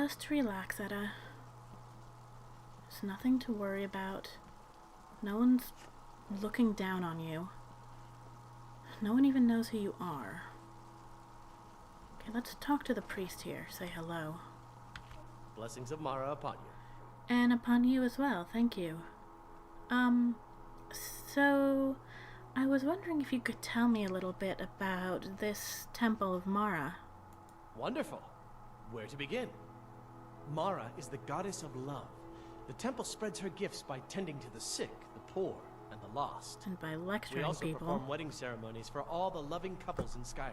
Just relax, Edda. There's nothing to worry about. No one's looking down on you. No one even knows who you are. Okay, let's talk to the priest here. Say hello. Blessings of Mara upon you. And upon you as well, thank you. So I was wondering if you could tell me a little bit about this Temple of Mara. Wonderful. Where to begin? Mara is the goddess of love. The temple spreads her gifts by tending to the sick, the poor, and the lost. And by lecturing We also people. perform wedding ceremonies for all the loving couples in Skyrim.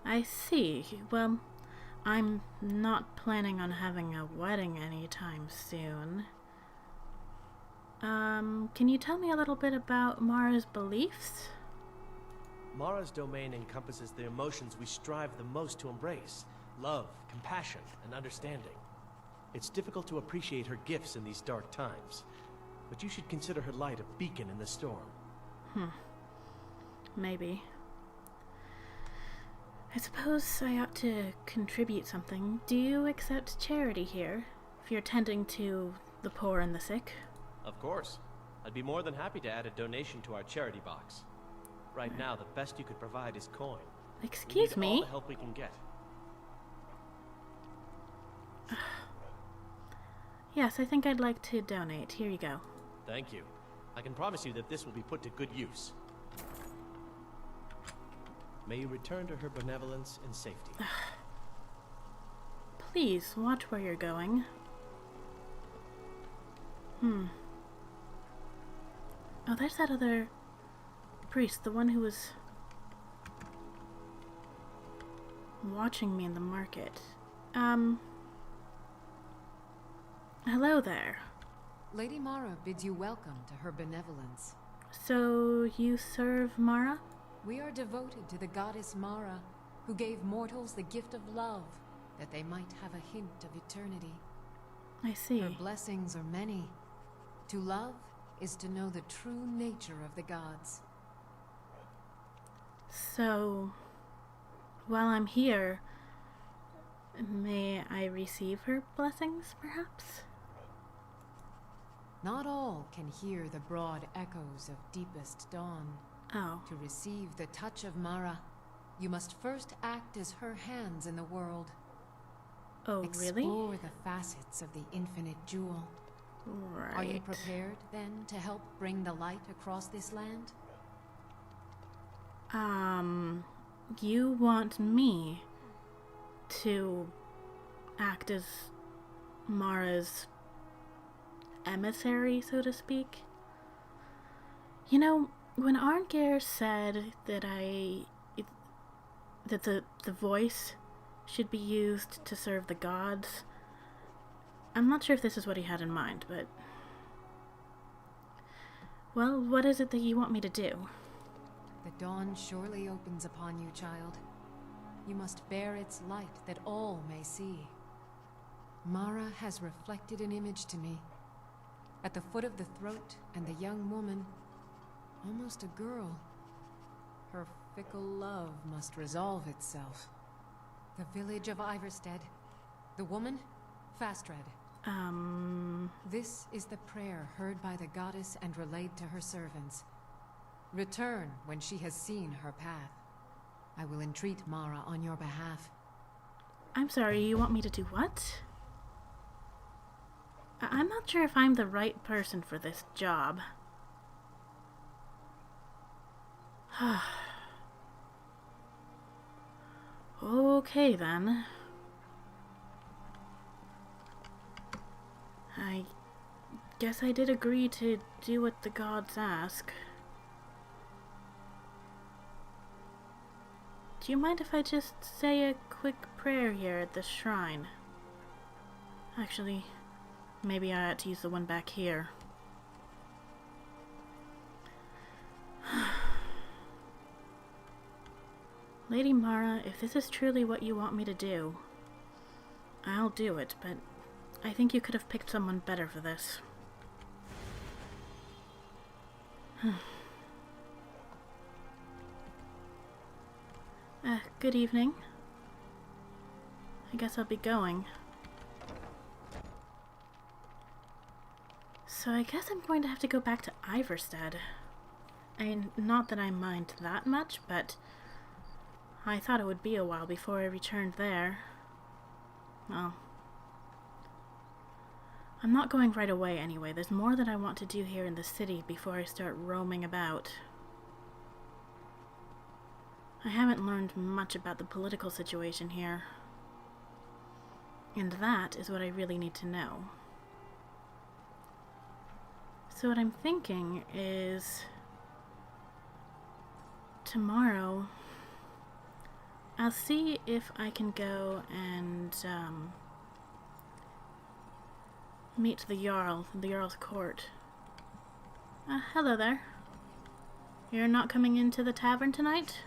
I see. Well, I'm not planning on having a wedding anytime soon. Can you tell me a little bit about Mara's beliefs? Mara's domain encompasses the emotions we strive the most to embrace: love, compassion, and understanding. It's difficult to appreciate her gifts in these dark times, but you should consider her light a beacon in the storm. Maybe. I suppose I ought to contribute something. Do you accept charity here, if you're tending to the poor and the sick? Of course. I'd be more than happy to add a donation to our charity box. Right now, the best you could provide is coin. Excuse we need me? all the help we can get. Yes, I think I'd like to donate. Here you go. Thank you. I can promise you that this will be put to good use. May you return to her benevolence in safety. Please, watch where you're going. Oh, there's that other priest, the one who was watching me in the market. Hello there. Lady Mara bids you welcome to her benevolence. So, you serve Mara? We are devoted to the goddess Mara, who gave mortals the gift of love, that they might have a hint of eternity. I see. Her blessings are many. To love is to know the true nature of the gods. So, while I'm here, may I receive her blessings, perhaps? Not all can hear the broad echoes of deepest dawn. Oh. To receive the touch of Mara, you must first act as her hands in the world. Oh, really? Explore the facets of the infinite jewel. Right. Are you prepared, then, to help bring the light across this land? You want me to act as Mara's emissary, so to speak? You know, when Arngeir said that the voice should be used to serve the gods, I'm not sure if this is what he had in mind, but... Well, what is it that you want me to do? The dawn surely opens upon you, child. You must bear its light that all may see. Mara has reflected an image to me. At the foot of the throat and the young woman, almost a girl. Her fickle love must resolve itself. The village of Iverstead. The woman, Fastred. This is the prayer heard by the goddess and relayed to her servants. Return when she has seen her path. I will entreat Mara on your behalf. I'm sorry, you want me to do what? I'm not sure if I'm the right person for this job. Okay then. I guess I did agree to do what the gods ask. Do you mind if I just say a quick prayer here at the shrine? Actually, maybe I ought to use the one back here. Lady Mara, if this is truly what you want me to do, I'll do it, but I think you could have picked someone better for this. Good evening. I guess I'll be going. So I guess I'm going to have to go back to Iverstead. I mean, not that I mind that much, but I thought it would be a while before I returned there. Well, I'm not going right away anyway. There's more that I want to do here in the city before I start roaming about. I haven't learned much about the political situation here. And that is what I really need to know. So what I'm thinking is, tomorrow I'll see if I can go and meet the jarl in the jarl's court. Hello there. You're not coming into the tavern tonight?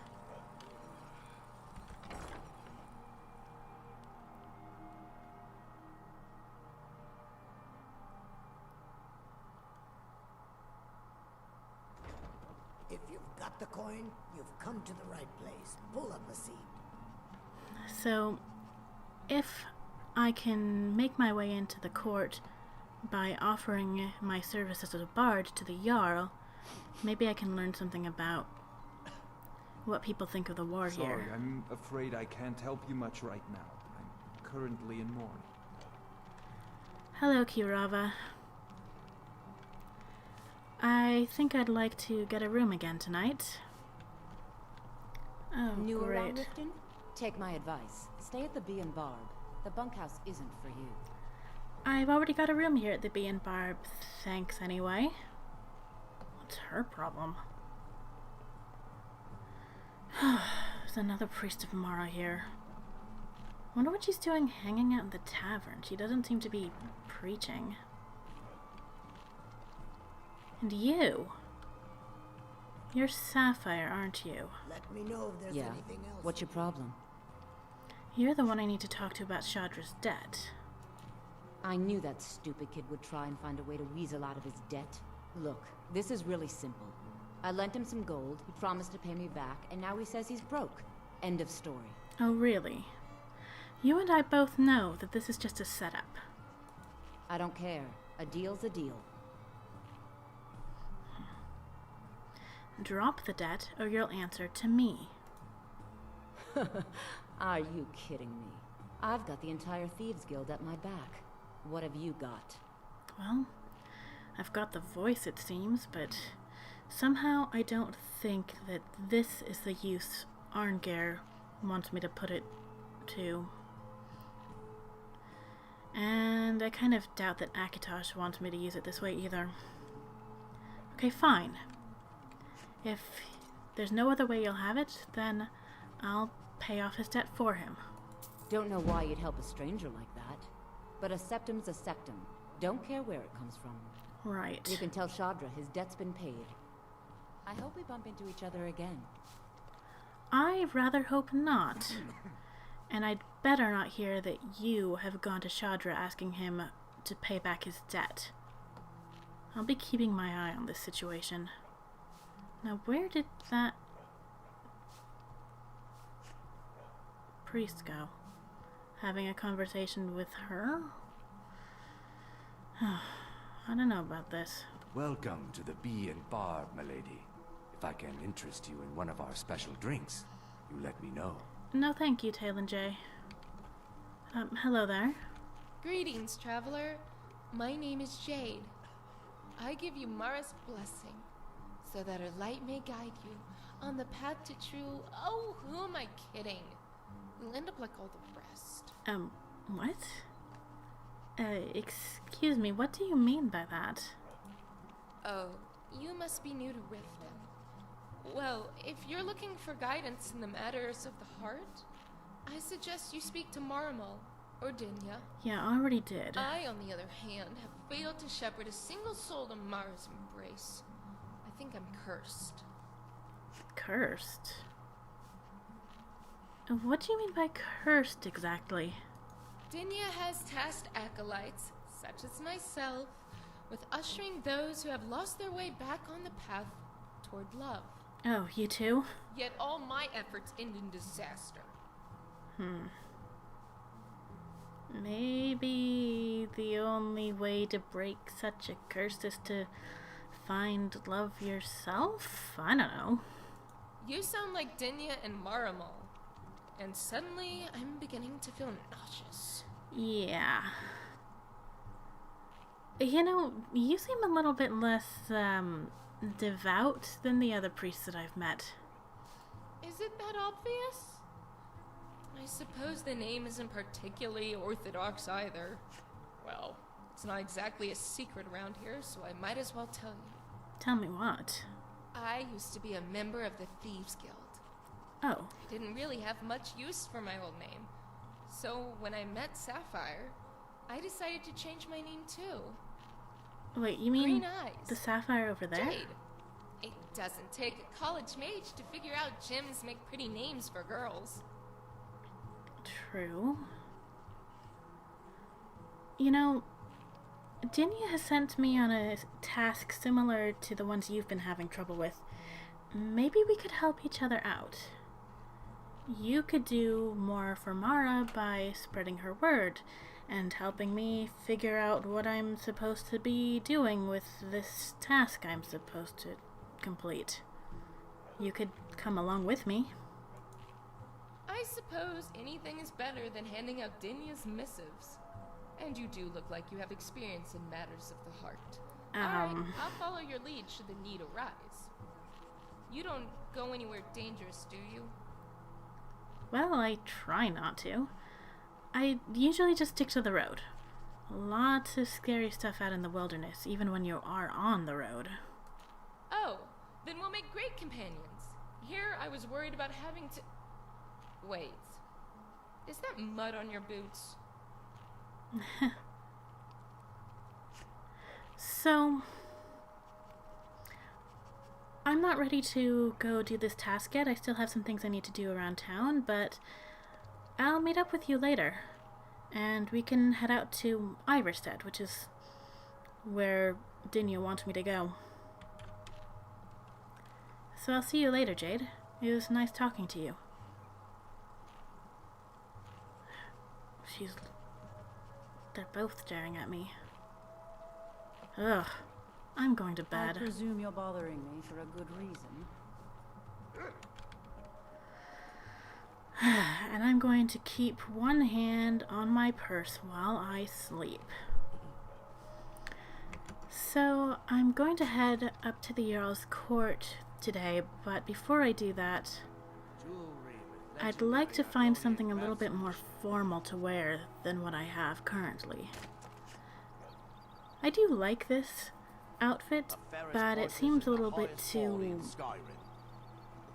If you've got the coin, you've come to the right place. Pull up a seat. So, if I can make my way into the court by offering my services as a bard to the jarl, maybe I can learn something about what people think of the war Sorry, here. I'm afraid I can't help you much right now. I'm currently in mourning. Hello, Kirava. I think I'd like to get a room again tonight. Oh, New around great. Riften? Take my advice. Stay at the Bee and Barb. The bunkhouse isn't for you. I've already got a room here at the Bee and Barb. Thanks anyway. What's her problem? There's another priest of Mara here. Wonder what she's doing hanging out in the tavern. She doesn't seem to be preaching. And you? You're Sapphire, aren't you? Let me know if there's Yeah. anything else. What's your problem? You're the one I need to talk to about Shadra's debt. I knew that stupid kid would try and find a way to weasel out of his debt. Look, this is really simple. I lent him some gold, he promised to pay me back, and now he says he's broke. End of story. Oh, really? You and I both know that this is just a setup. I don't care. A deal's a deal. Drop the debt, or you'll answer to me. Are you kidding me? I've got the entire Thieves Guild at my back. What have you got? Well, I've got the voice, it seems, but somehow I don't think that this is the use Arngeir wants me to put it to. And I kind of doubt that Akatosh wants me to use it this way either. Okay, fine. If there's no other way you'll have it, then I'll pay off his debt for him. Don't know why you'd help a stranger like that. But a septum's a septum. Don't care where it comes from. Right. You can tell Shadra his debt's been paid. I hope we bump into each other again. I rather hope not. And I'd better not hear that you have gone to Shadra asking him to pay back his debt. I'll be keeping my eye on this situation. Now, where did that priest go? Having a conversation with her? I don't know about this. Welcome to the Bee and Barb, milady. If I can interest you in one of our special drinks, you let me know. No thank you, Talon J. Hello there. Greetings, traveler. My name is Jade. I give you Mara's blessing, so that her light may guide you on the path to true... Oh, who am I kidding? We'll end up like all the rest. What? Excuse me, what do you mean by that? Oh, you must be new to Riften. Well, if you're looking for guidance in the matters of the heart, I suggest you speak to Marmal or Dinya. Yeah, I already did. I, on the other hand, have failed to shepherd a single soul to Mara's embrace. I think I'm cursed. Cursed? What do you mean by cursed exactly? Dinya has tasked acolytes, such as myself, with ushering those who have lost their way back on the path toward love. Oh, you too? Yet all my efforts end in disaster. Maybe the only way to break such a curse is to find love yourself? I don't know. You sound like Dinya and Marimal. And suddenly, I'm beginning to feel nauseous. Yeah. You know, you seem a little bit less, devout than the other priests that I've met. Is it that obvious? I suppose the name isn't particularly orthodox either. Well, it's not exactly a secret around here, so I might as well tell you. Tell me what? I used to be a member of the Thieves Guild. Oh. I didn't really have much use for my old name. So when I met Sapphire, I decided to change my name too. Wait, you mean Green eyes. the sapphire over there? Jade. It doesn't take a college mage to figure out gyms make pretty names for girls. True. You know, Dinya has sent me on a task similar to the ones you've been having trouble with. Maybe we could help each other out. You could do more for Mara by spreading her word and helping me figure out what I'm supposed to be doing with this task I'm supposed to complete. You could come along with me. I suppose anything is better than handing out Dinya's missives. And you do look like you have experience in matters of the heart. Alright, I'll follow your lead should the need arise. You don't go anywhere dangerous, do you? Well, I try not to. I usually just stick to the road. Lots of scary stuff out in the wilderness, even when you are on the road. Oh, then we'll make great companions. Here, I was worried about having to... Wait. Is that mud on your boots? So... I'm not ready to go do this task yet. I still have some things I need to do around town, but I'll meet up with you later. And we can head out to Iverstead, which is where Dinya wants me to go. So I'll see you later, Jade. It was nice talking to you. They're both staring at me. Ugh. I'm going to bed. I presume you're bothering me for a good reason. And I'm going to keep one hand on my purse while I sleep. So, I'm going to head up to the Jarl's court today, but before I do that, I'd like to find something a little bit more formal to wear than what I have currently. I do like this outfit, but it seems a little bit too,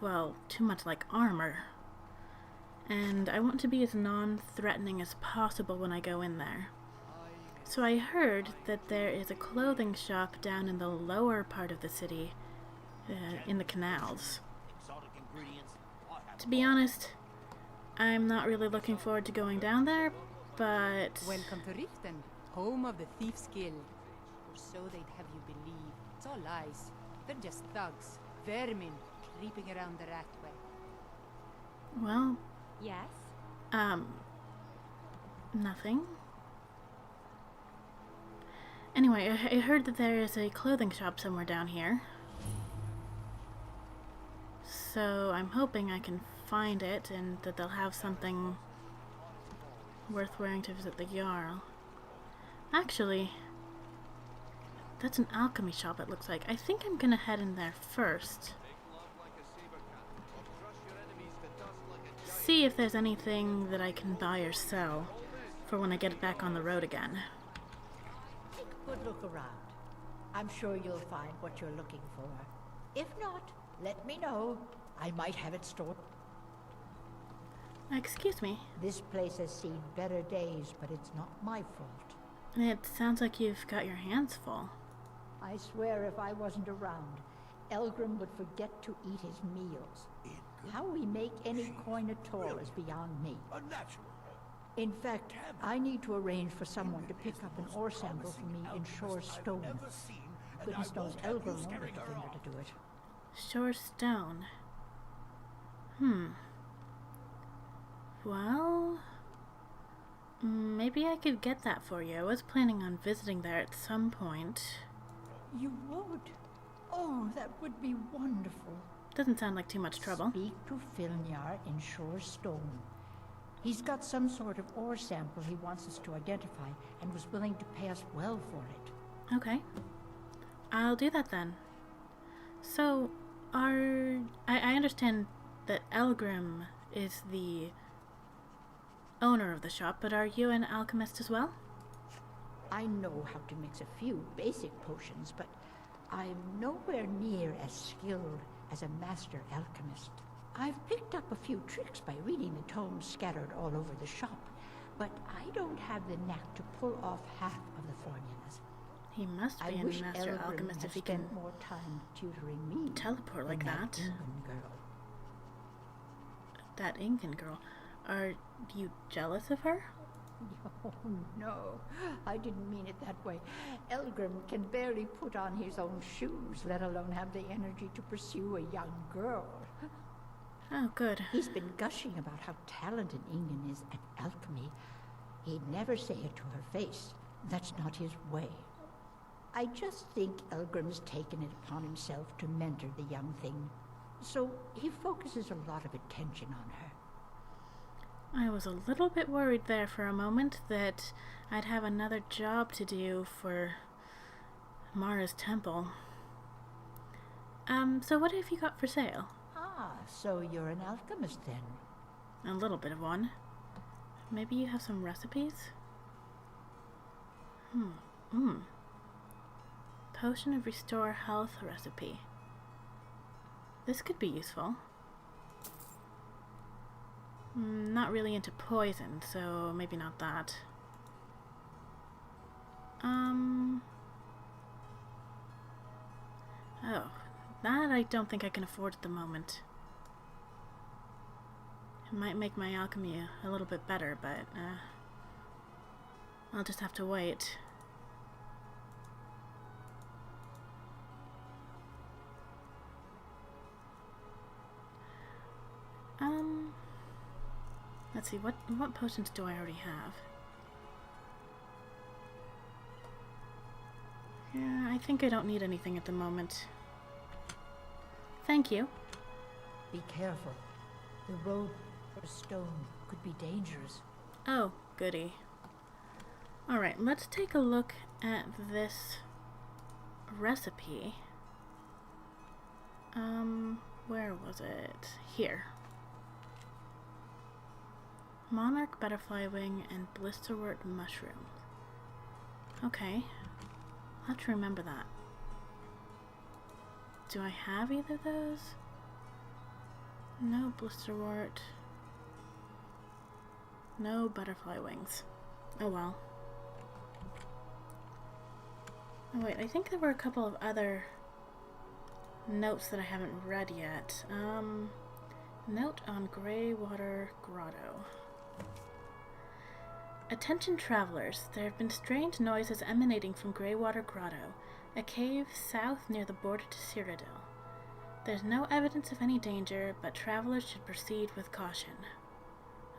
well, too much like armor. And I want to be as non-threatening as possible when I go in there. So I heard that there is a clothing shop down in the lower part of the city, in the canals. To be honest, I'm not really looking forward to going down there, but... Welcome to Riften, home of the Thieves Guild. Or so they'd have you believe. It's all lies. They're just thugs, vermin, creeping around the Ratway. Well... Yes? Nothing. Anyway, I heard that there is a clothing shop somewhere down here. So I'm hoping I can find it and that they'll have something worth wearing to visit the Jarl. Actually, that's an alchemy shop it looks like. I think I'm gonna head in there first. See if there's anything that I can buy or sell for when I get back on the road again. Take a good look around. I'm sure you'll find what you're looking for. If not, let me know. I might have it stored. Excuse me. This place has seen better days, but it's not my fault. It sounds like you've got your hands full. I swear if I wasn't around, Elgrim would forget to eat his meals. How we make any coin at all is beyond me. In fact, I need to arrange for someone to pick up an ore sample for me in Shore Stone. Goodness knows Elgrim won't get the finger to do it. Shore Stone. Well... Maybe I could get that for you. I was planning on visiting there at some point. You would? Oh, that would be wonderful. Doesn't sound like too much trouble. Speak to Filnyar in Shorestone. He's got some sort of ore sample he wants us to identify and was willing to pay us well for it. Okay. I'll do that then. So, I understand that Elgrim is the owner of the shop, but are you an alchemist as well? I know how to mix a few basic potions, but I'm nowhere near as skilled as a master alchemist. I've picked up a few tricks by reading the tomes scattered all over the shop, but I don't have the knack to pull off half of the formulas. He must be a master alchemist if he can more time tutoring me. Teleport like that. Incan girl. That Incan girl. Are you jealous of her? Oh, no. I didn't mean it that way. Elgrim can barely put on his own shoes, let alone have the energy to pursue a young girl. Oh, good. He's been gushing about how talented Ingen is at alchemy. He'd never say it to her face. That's not his way. I just think Elgrim's taken it upon himself to mentor the young thing. So he focuses a lot of attention on her. I was a little bit worried there for a moment that I'd have another job to do for Mara's temple. So what have you got for sale? Ah, so you're an alchemist then? A little bit of one. Maybe you have some recipes? Potion of Restore Health recipe. This could be useful. Not really into poison, so maybe not that. Oh, that I don't think I can afford at the moment. It might make my alchemy a little bit better, but I'll just have to wait. Let's see, what potions do I already have? Yeah, I think I don't need anything at the moment. Thank you. Be careful. The road for stone could be dangerous. Oh, goody. Alright, let's take a look at this recipe. Where was it? Here. Monarch butterfly wing and blisterwort mushroom. Okay. I'll have to remember that. Do I have either of those? No blisterwort. No butterfly wings. Oh well. Oh wait, I think there were a couple of other notes that I haven't read yet. Note on Greywater Grotto. Attention travelers, there have been strange noises emanating from Greywater Grotto, a cave south near the border to Cyrodiil. There's no evidence of any danger, but travelers should proceed with caution.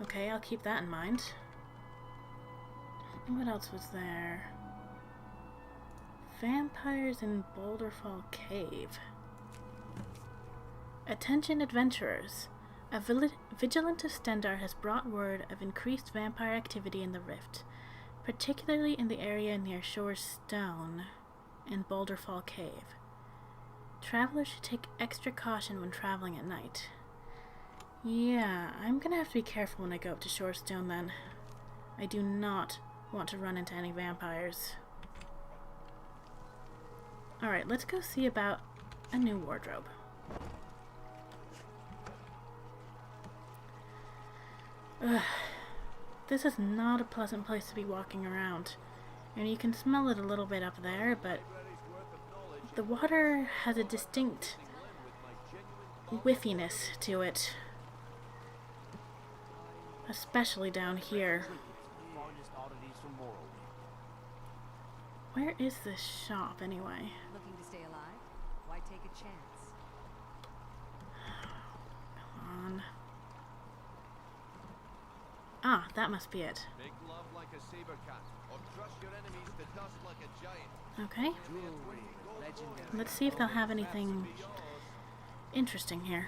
Okay, I'll keep that in mind. What else was there? Vampires in Boulderfall Cave. Attention adventurers. A vigilant of Stendar has brought word of increased vampire activity in the Rift, particularly in the area near Shore's Stone in Boulderfall Cave. Travelers should take extra caution when traveling at night. Yeah, I'm gonna have to be careful when I go up to Shore's Stone then. I do not want to run into any vampires. Alright, let's go see about a new wardrobe. Ugh. This is not a pleasant place to be walking around. And you can smell it a little bit up there, but the water has a distinct whiffiness to it. Especially down here. Where is this shop anyway? Looking to stay alive? Why take a chance? Come on. Ah, that must be it. Make love like a saber cat, or crush your enemies to dust like a giant. Okay. Let's see if they'll have anything interesting here.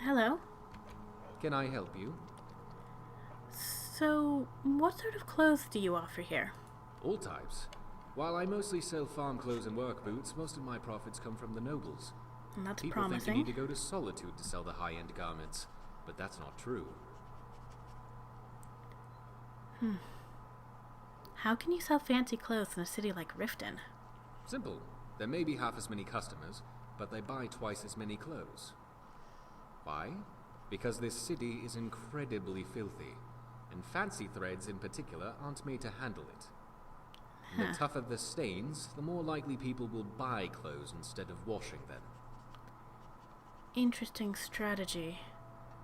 Hello. Can I help you? So, what sort of clothes do you offer here? All types. While I mostly sell farm clothes and work boots, most of my profits come from the nobles. And that's People promising. think you need to go to Solitude to sell the high-end garments, but that's not true. How can you sell fancy clothes in a city like Riften? Simple. There may be half as many customers, but they buy twice as many clothes. Why? Because this city is incredibly filthy, and fancy threads in particular aren't made to handle it. And the tougher the stains, the more likely people will buy clothes instead of washing them. Interesting strategy.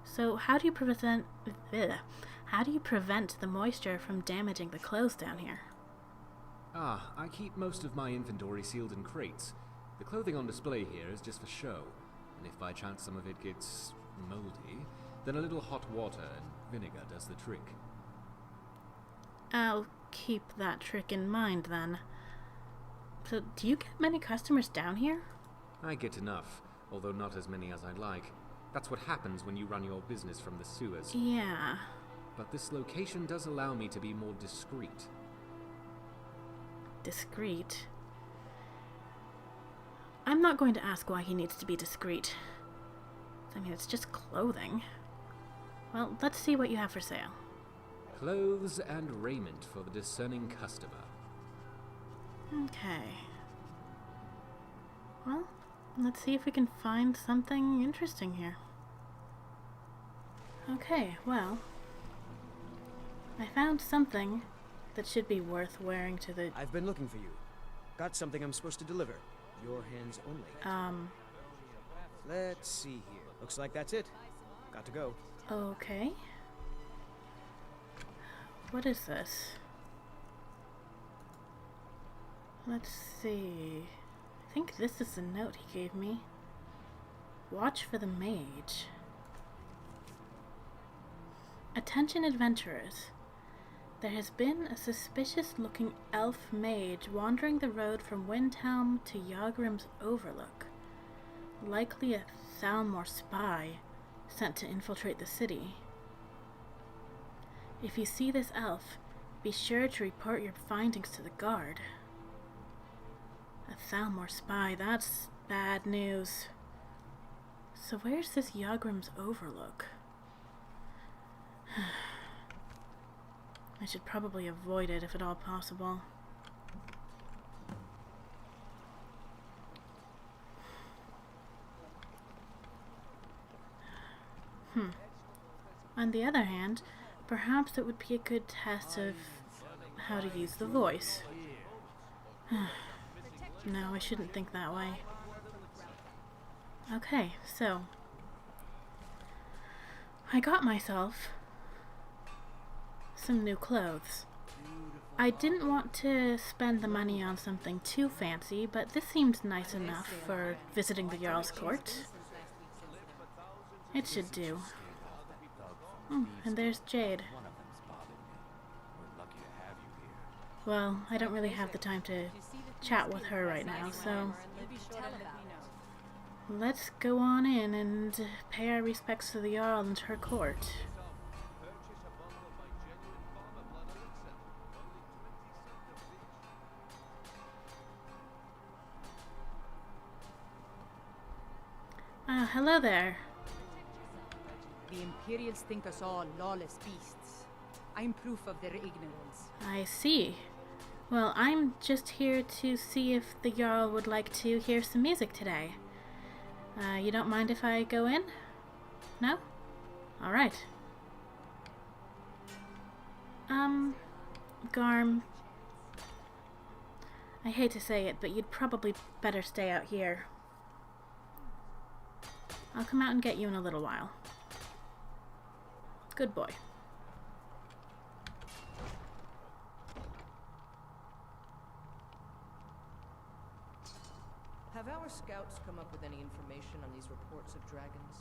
So how do you prevent the moisture from damaging the clothes down here? I keep most of my inventory sealed in crates. The clothing on display here is just for show, and if by chance some of it gets moldy, then a little hot water and vinegar does the trick. I'll keep that trick in mind then. So, do you get many customers down here? I get enough, although not as many as I'd like. That's what happens when you run your business from the sewers. Yeah. But this location does allow me to be more discreet. Discreet? I'm not going to ask why he needs to be discreet. I mean, it's just clothing. Well, let's see what you have for sale. Clothes and raiment for the discerning customer. Okay. Well, let's see if we can find something interesting here. Okay, well, I found something that should be worth wearing to the... I've been looking for you. Got something I'm supposed to deliver. Your hands only. Let's see here. Looks like that's it. Got to go. Okay. What is this? Let's see. I think this is the note he gave me. Watch for the mage. Attention adventurers. There has been a suspicious-looking elf mage wandering the road from Windhelm to Yagrim's Overlook. Likely a Thalmor spy sent to infiltrate the city. If you see this elf, be sure to report your findings to the guard. A Thalmor spy, that's bad news. So where's this Yagrim's Overlook? I should probably avoid it if at all possible. On the other hand, perhaps it would be a good test of how to use the voice. No, I shouldn't think that way. Okay, so I got myself some new clothes. I didn't want to spend the money on something too fancy, but this seemed nice enough for visiting the Jarl's court. It should do. And there's Jade. Well, I don't really have the time to chat with her right now, so let's go on in and pay our respects to the Jarl and her court. Hello there. The Imperials think us all lawless beasts. I'm proof of their ignorance. I see. Well, I'm just here to see if the Jarl would like to hear some music today. You don't mind if I go in? No? Alright. Garm, I hate to say it, but you'd probably better stay out here. I'll come out and get you in a little while. Good boy. information on these reports of dragons?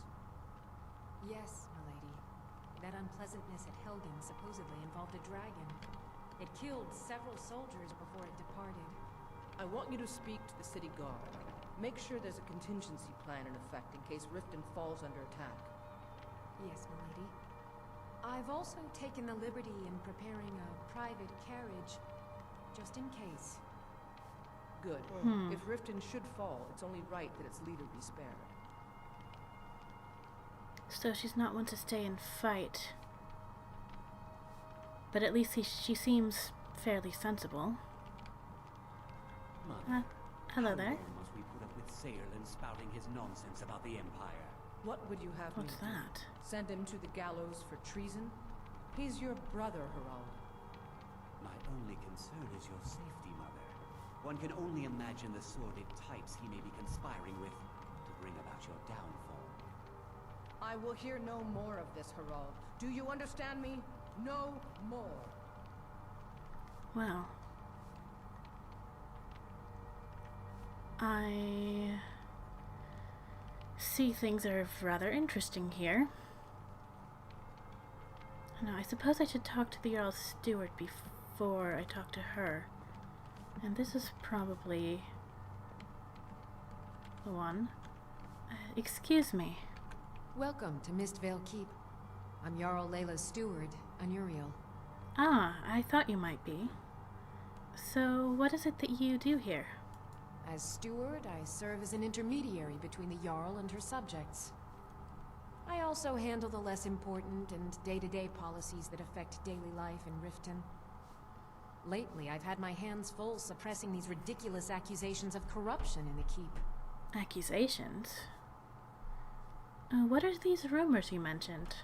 Yes, milady. That unpleasantness at Helgen supposedly involved a dragon. It killed several soldiers before it departed. I want you to speak to the city guard. Make sure there's a contingency plan in effect in case Riften falls under attack. Yes, milady. I've also taken the liberty in preparing a private carriage, just in case. Good. If Riften should fall, it's only right that its leader be spared. So she's not one to stay and fight. But at least she seems fairly sensible. Mother, hello there. How long must we put up with Saerlin spouting his nonsense about the Empire? What would you have What's me do? that? Send him to the gallows for treason? He's your brother, Harald. My only concern is your safety, Mother. One can only imagine the sordid types he may be conspiring with to bring about your downfall. I will hear no more of this, Harald. Do you understand me? No more. Well, I see things are rather interesting here. Now, I suppose I should talk to the Jarl's steward before I talk to her. And this is probably the one. Excuse me. Welcome to Mistvale Keep. I'm Jarl Layla's steward, Anuriel. Ah, I thought you might be. So, what is it that you do here? As steward, I serve as an intermediary between the Jarl and her subjects. I also handle the less important and day-to-day policies that affect daily life in Riften. Lately, I've had my hands full suppressing these ridiculous accusations of corruption in the keep. Accusations? What are these rumors you mentioned?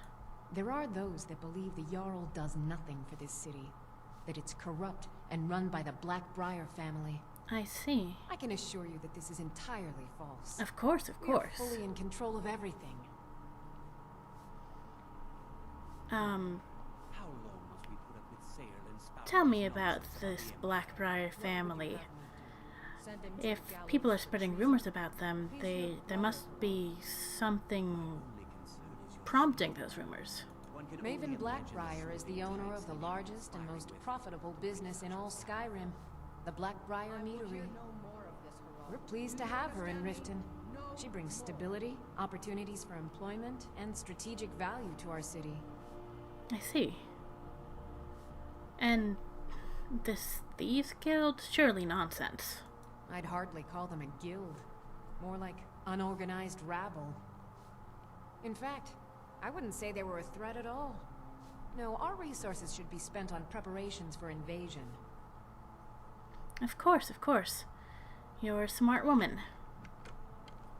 There are those that believe the Jarl does nothing for this city, that it's corrupt and run by the Blackbriar family. I see. I can assure you that this is entirely false. Of course, of course. We are fully in control of everything. How long must we put up with Saerlin spouting Tell me his about nonsense this about the Blackbriar family. If people are spreading rumors about them, there must be something prompting those rumors. Maven Blackbriar is the owner of the largest and most profitable business in all Skyrim, the Blackbriar Meadery. We're pleased to have her in Riften. She brings stability, opportunities for employment, and strategic value to our city. I see. And this Thieves Guild? Surely nonsense. I'd hardly call them a guild. More like unorganized rabble. In fact, I wouldn't say they were a threat at all. No, our resources should be spent on preparations for invasion. Of course, of course. You're a smart woman.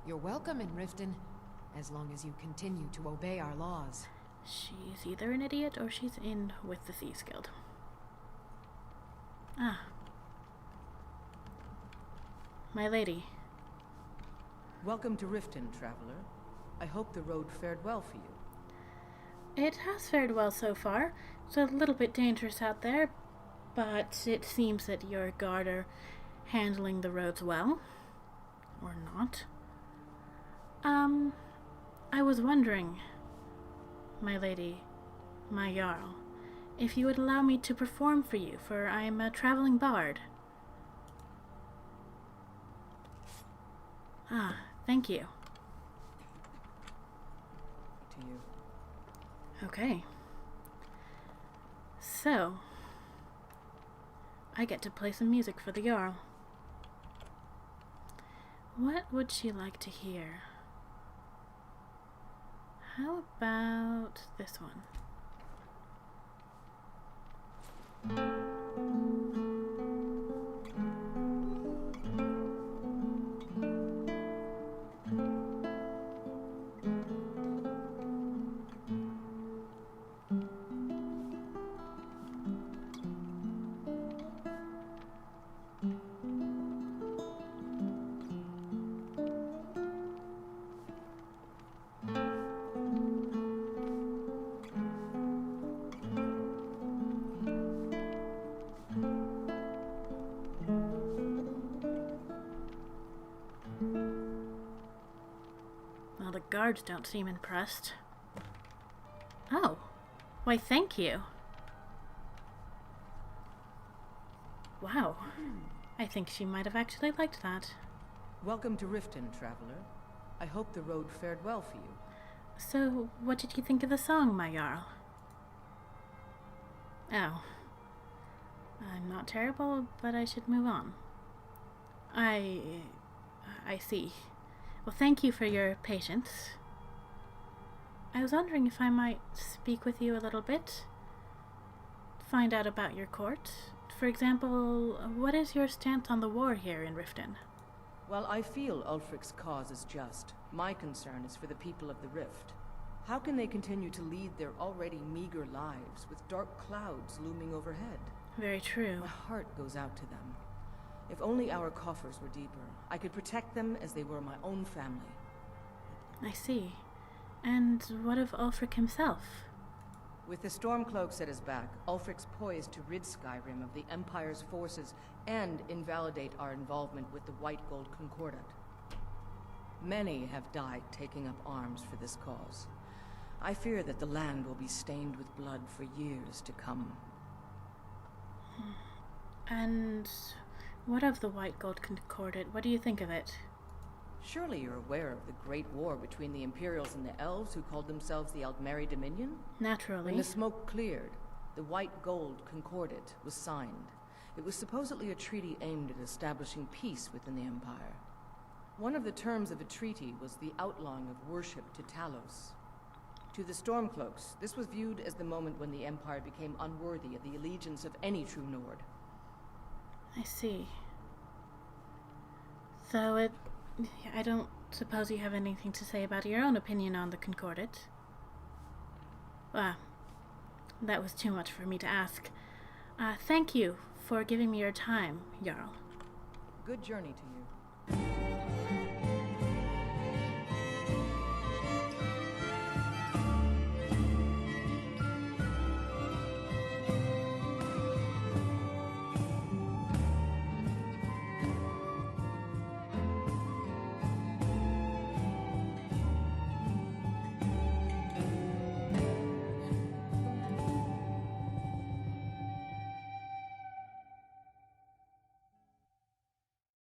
You're welcome in Riften, as long as you continue to obey our laws. She's either an idiot or she's in with the Thieves Guild. Ah. My lady. Welcome to Riften, traveler. I hope the road fared well for you. It has fared well so far. It's a little bit dangerous out there, but it seems that your guard are handling the roads well. Or not. I was wondering, my lady, my Jarl, if you would allow me to perform for you, for I am a traveling bard. Ah, thank you. To you. Okay. So, I get to play some music for the Jarl. What would she like to hear? How about this one? Well, the guards don't seem impressed. Oh. Why, thank you. Wow. I think she might have actually liked that. Welcome to Riften, traveler. I hope the road fared well for you. So, what did you think of the song, my Jarl? Oh. I'm not terrible, but I should move on. I see. Well, thank you for your patience. I was wondering if I might speak with you a little bit. Find out about your court. For example, what is your stance on the war here in Riften? While I feel Ulfric's cause is just, my concern is for the people of the Rift. How can they continue to lead their already meager lives with dark clouds looming overhead? Very true. My heart goes out to them. If only our coffers were deeper, I could protect them as they were my own family. I see. And what of Ulfric himself? With the Stormcloaks at his back, Ulfric's poised to rid Skyrim of the Empire's forces and invalidate our involvement with the White Gold Concordat. Many have died taking up arms for this cause. I fear that the land will be stained with blood for years to come. And what of the White Gold Concordat? What do you think of it? Surely you're aware of the Great War between the Imperials and the Elves who called themselves the Aldmeri Dominion? Naturally. When the smoke cleared, the White Gold Concordat was signed. It was supposedly a treaty aimed at establishing peace within the Empire. One of the terms of the treaty was the outlawing of worship to Talos. To the Stormcloaks, this was viewed as the moment when the Empire became unworthy of the allegiance of any true Nord. I see. So I don't suppose you have anything to say about your own opinion on the Concordat? That was too much for me to ask. Thank you for giving me your time, Jarl. Good journey to you.